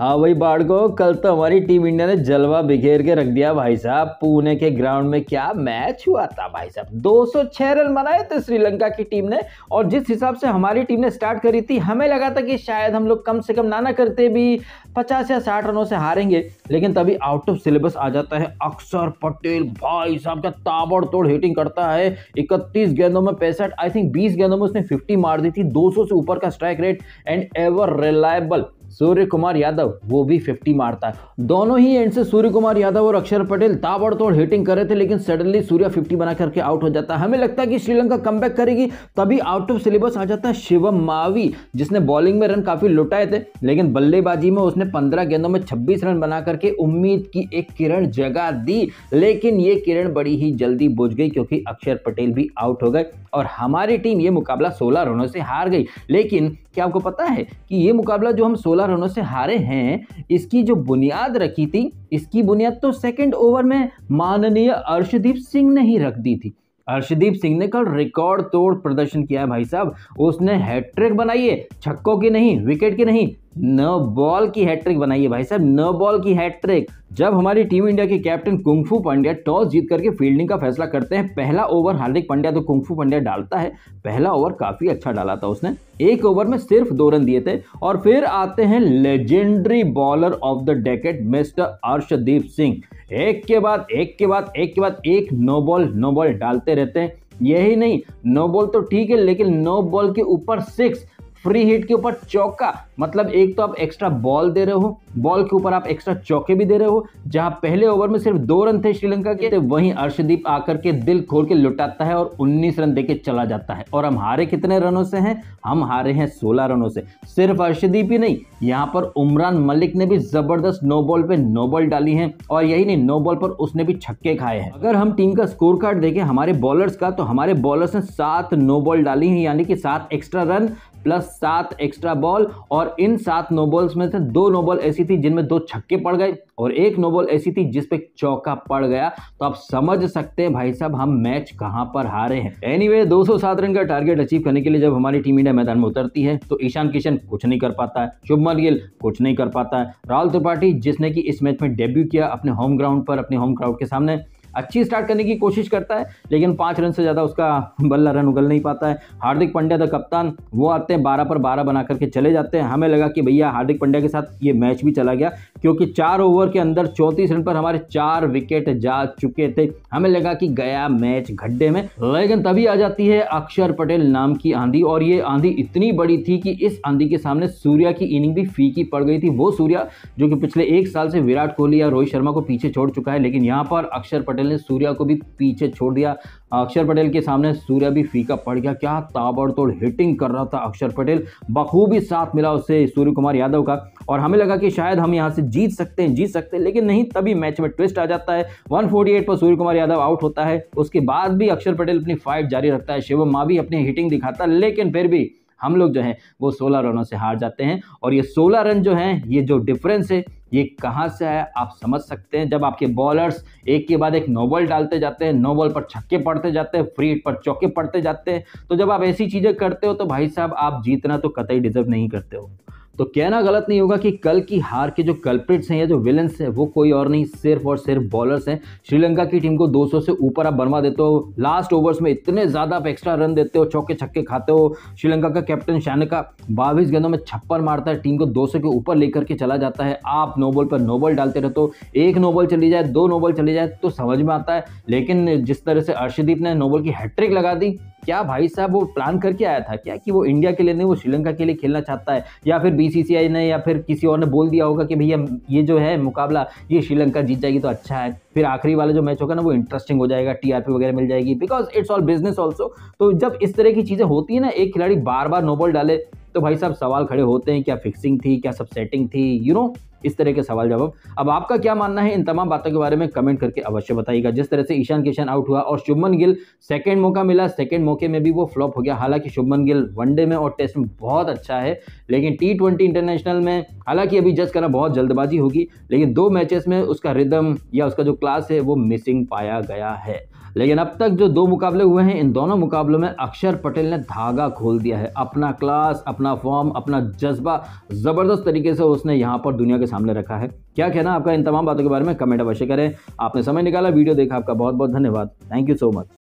हाँ भाई बाड़को, कल तो हमारी टीम इंडिया ने जलवा बिखेर के रख दिया भाई साहब। पुणे के ग्राउंड में क्या मैच हुआ था भाई साहब। 206 रन बनाए थे श्रीलंका की टीम ने। और जिस हिसाब से हमारी टीम ने स्टार्ट करी थी, हमें लगा था कि शायद हम लोग कम से कम ना करते भी 50 या 60 रनों से हारेंगे। लेकिन तभी आउट ऑफ सिलेबस आ जाता है अक्षर पटेल। भाई साहब क्या ताबड़तोड़ हिटिंग करता है। 31 गेंदों में 65, आई थिंक 20 गेंदों में उसने 50 मार दी थी। 200 से ऊपर का strike rate. And ever reliable Surya Kumar Yadav, वो भी 50 मारता है। दोनों ही एंड से सूर्य कुमार यादव और अक्षर पटेल ताबड़तोड़ हिटिंग कर रहे थे, लेकिन सडनली सूर्य 50 बना करके आउट हो जाता है। हमें लगता है कि श्रीलंका कमबैक करेगी, तभी आउट ऑफ सिलेबस आ जाता है शिवम मावी, जिसने बॉलिंग में रन काफी लुटाए थे, लेकिन बल्लेबाजी में उसने 15 गेंदों में 26 रन बना करके उम्मीद की एक किरण जगा दी। लेकिन ये किरण बड़ी ही जल्दी बुझ गई, क्योंकि अक्षर पटेल भी आउट हो गए और हमारी टीम ये मुकाबला 16 रनों से हार गई। लेकिन क्या आपको पता है कि ये मुकाबला जो हम 16 रनों से हारे हैं, इसकी जो बुनियाद रखी थी, इसकी बुनियाद तो सेकंड ओवर में माननीय अर्शदीप सिंह ने ही रख दी थी। अर्शदीप सिंह ने कल रिकॉर्ड तोड़ प्रदर्शन किया है भाई साहब। उसने हैट्रिक बनाई है, छक्कों की नहीं, विकेट की नहीं, नो बॉल की हैट्रिक बनाई है भाई साहब, नो बॉल की हैट्रिक। जब हमारी टीम इंडिया के कैप्टन कुंफू पांड्या टॉस जीत करके फील्डिंग का फैसला करते हैं, पहला ओवर हार्दिक पांड्या तो कुंफू पांड्या डालता है। पहला ओवर काफी अच्छा डाला था उसने, एक ओवर में सिर्फ 2 रन दिए थे। और फिर आते हैं legendary bowler of the decade mister Arshdeep Singh. एक के बाद एक के बाद एक के बाद एक नो बॉल डालते रहते हैं। यही नहीं, नो बॉल तो ठीक है, लेकिन नो बॉल के ऊपर 6, फ्री हिट के ऊपर चौका। मतलब एक तो आप एक्स्ट्रा बॉल दे रहे हो, बॉल के ऊपर आप एक्स्ट्रा चौके भी दे रहे हो। जहां पहले ओवर में सिर्फ 2 रन थे श्रीलंका के, तो वहीं अर्शदीप आकर के दिल खोल के लुटाता है और 19 रन देके चला जाता है। और हम हारे कितने रनों से हैं? हम हारे हैं 16 रनों से। सिर्फ अर्शदीप ही नहीं, यहाँ पर उमरान मलिक ने भी जबरदस्त नो बॉल पे नो बॉल डाली है। और यही नहीं, नो बॉल पर उसने भी छक्के खाए हैं। अगर हम टीम का स्कोर कार्ड देखें हमारे बॉलर्स का, तो हमारे बॉलर्स ने 7 नो बॉल डाली है, यानी कि 7 extra run plus 7 extra ball. और इन 7 नो बॉल्स में से 2 नो बॉल ऐसी थी जिनमें 2 छक्के पड़ गए और 1 नो बॉल ऐसी थी जिस पे चौका पड़ गया। तो आप समझ सकते हैं भाई साहब हम मैच कहां पर हारे हैं। एनीवे 207 रन का टारगेट अचीव करने के लिए जब हमारी टीम इंडिया मैदान में उतरती है, तो ईशान किशन कुछ नहीं कर पाता है, शुभमन गिल कुछ नहीं कर पाता है, राहुल त्रिपाठी जिसने कि इस मैच में डेब्यू किया अपने होम ग्राउंड पर, अपने होम क्राउड के सामने, अच्छी स्टार्ट करने की कोशिश करता है, लेकिन 5 रन से ज्यादा उसका बल्ला रन उगल नहीं पाता है। हार्दिक पांड्या द कप्तान, वो आते हैं 12 पर 12 बना करके चले जाते हैं। हमें लगा कि भैया हार्दिक पांड्या के साथ ये मैच भी चला गया, क्योंकि 4 ओवर के अंदर 34 रन पर हमारे 4 विकेट जा चुके थे। हमें लगा कि गया मैच गड्ढे में। लेकिन तभी आ जाती है अक्षर पटेल नाम की आंधी, और ये आंधी इतनी बड़ी थी कि इस आंधी के सामने सूर्या की इनिंग भी फीकी पड़ गई थी। वो सूर्या जो कि पिछले 1 साल से विराट कोहली या रोहित शर्मा को पीछे छोड़ चुका है, लेकिन यहाँ पर अक्षर पटेल ने सूर्या को भी पीछे छोड़ दिया। अक्षर पटेल के सामने सूर्या भी फीका पड़ गया। क्या ताबड़तोड़ हिटिंग कर रहा था अक्षर पटेल, बखूबी साथ मिला उससे सूर्य कुमार यादव का। और हमें लगा कि शायद हम यहां से जीत सकते हैं, लेकिन नहीं। तभी मैच में ट्विस्ट आ जाता है। 148 पर सूर्य कुमार यादव आउट होता है। उसके बाद भी अक्षर पटेल अपनी फाइट जारी रखता है, शिवम मावी अपनी हिटिंग दिखाता है, लेकिन फिर भी हम लोग जो हैं वो 16 रनों से हार जाते हैं। और ये 16 रन जो हैं, ये जो डिफरेंस है, ये कहां से आया आप समझ सकते हैं। जब आपके बॉलर्स एक के बाद एक नो बॉल डालते जाते हैं, नो बॉल पर छक्के पड़ते जाते हैं, फ्री हिट पर चौके पड़ते जाते हैं, तो जब आप ऐसी चीजें करते हो तो भाई साहब आप जीतना तो कतई डिजर्व नहीं करते हो। तो कहना गलत नहीं होगा कि कल की हार के जो कल्प्रिट्स हैं या जो विलन्स हैं, वो कोई और नहीं, सिर्फ और सिर्फ बॉलर्स हैं। श्रीलंका की टीम को 200 से ऊपर आप बनवा देते हो, लास्ट ओवर्स में इतने ज़्यादा आप एक्स्ट्रा रन देते हो, चौके छक्के खाते हो। श्रीलंका का कैप्टन शानका 22 गेंदों में 56 मारता है, टीम को 200 के ऊपर लेकर के चला जाता है। आप नो बॉल पर नो बॉल डालते रहते हो, 1 नो बॉल चली जाए, 2 नो बॉल चली जाए तो समझ में आता है। लेकिन जिस तरह से अर्शदीप ने नो बॉल की हैट्रिक लगा दी, क्या भाई साहब वो प्लान करके आया था क्या कि वो इंडिया के लिए नहीं, वो श्रीलंका के लिए खेलना चाहता है? या फिर बीसीसीआई ने या फिर किसी और ने बोल दिया होगा कि भैया ये जो है मुकाबला ये श्रीलंका जीत जाएगी तो अच्छा है, फिर आखिरी वाला जो मैच होगा ना वो इंटरेस्टिंग हो जाएगा, टीआरपी वगैरह मिल जाएगी, because it's all business also. तो जब इस तरह की चीजें होती है ना, एक खिलाड़ी बार बार नो बॉल डाले, तो भाई साहब सवाल खड़े होते हैं, क्या फिक्सिंग थी, क्या सब सेटिंग थी, इस तरह के सवाल जवाब। अब आपका क्या मानना है इन तमाम बातों के बारे में कमेंट करके अवश्य बताइएगा। जिस तरह से ईशान किशन आउट हुआ और शुभमन गिल सेकंड मौका मिला, सेकंड मौके में भी वो फ्लॉप हो गया। हालांकि शुभमन गिल वनडे में और टेस्ट में बहुत अच्छा है, लेकिन T20 इंटरनेशनल में हालांकि अभी जज करना बहुत जल्दबाजी होगी, लेकिन 2 मैचेस में उसका रिदम या उसका जो क्लास है वो मिसिंग पाया गया है। लेकिन अब तक जो 2 मुकाबले हुए हैं, इन दोनों मुकाबलों में अक्षर पटेल ने धागा खोल दिया है। अपना क्लास, अपना फॉर्म, अपना जज्बा ज़बरदस्त तरीके से उसने यहाँ पर दुनिया के सामने रखा है। क्या कहना आपका इन तमाम बातों के बारे में, कमेंट अवश्य करें। आपने समय निकाला, वीडियो देखा, आपका बहुत बहुत धन्यवाद। Thank you so much.